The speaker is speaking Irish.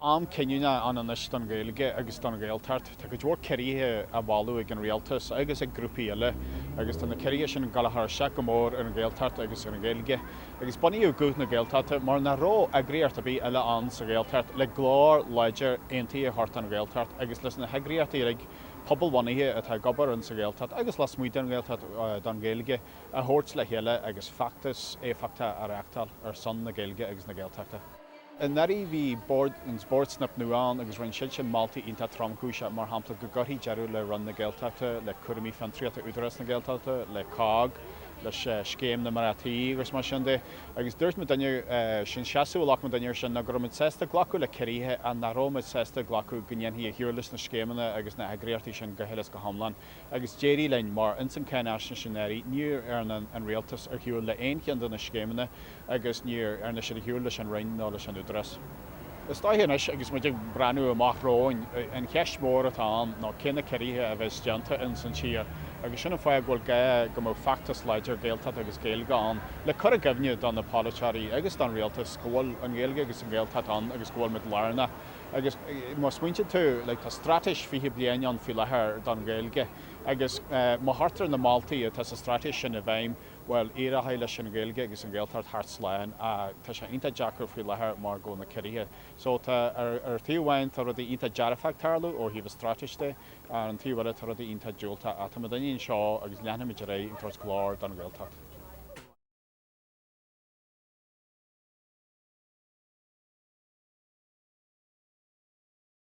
Am cinúna an anis don Gaeilge agus don Gaeltachta, tá go dúir ceiríthe a bháú ag an rialtas agus ag grúpa eile agus tá na ceiríthe sin galachar seach go mór ar an Gaeltachta agus ar an Gaeilge. Agus bunaíodh Guth na Gaeltachta mar na ró eagraíocht a bhí eile an sa Gaeltachta le glár leidir aontaí a thart an Gaeltachta agus leis na heagraíochtaí ag pobl bunaithe atá gobar an sa Gaeltachta agus las muid an Gaeltachta don Gaeilge a thuirt le chéile agus feachtas éfachta ar eachtal ar son na Gaeilge agus na Gaeltachta. In nari bhí board an sportsnap nuán agus rinn siad sin Maltaí ionta tramcúise mar hampla go gurthaí dearú le run na Gaeltachta, le cuirimí fan tríochta údaras na Gaeltachta, le cág, leis scéim na maratí agus mar sin de. Agus dúirt me daine sin seaú lech me daine sin na gurmid 6 glacu le ceiríthe a na rómid 6 glacu gnéanhí a hiúrlas na scéimena agus na eagraíochtaí sin go héiles go hamlan. Agus déirí lein mar insan ceannaisna sin éirí níor ar an rialtas ar hiúil le aon cean na scéimena agus níor ar na sin hiúrlas an rain ná leis an údaras. Is táhéanis agus muidir breanú amach róin an cheis mór atá ná cinna ceiríthe a bheith stianta in san siar. Agus sinna fáil ghfuil go mó feachtas leidir Gaeltachta agus Gaeilge an le chur a gabhne don na pálatearí agus don rialtas scóil an Gaeilge agus an Gaeltachta an agus scóil mit lárna. Agus má smuinte tú le tá strateis fiche bliana an fi lethir don Gaeilge agus má hartar na Maltaí tá sa strateis sin a bhaim well éire heile sin Gaeilge agus an Gaeltachta thart sláin a tá sé inta Jackar fi lethir mar go na ceiríthe. So tá ar tíomhhain tar rudí inta dearafach tarlú ó híh strateiste an tíomhile tar rudí inta dúilta a tá daíonn seo agus leanimiid ré an tuairt glár don Gaeltachta.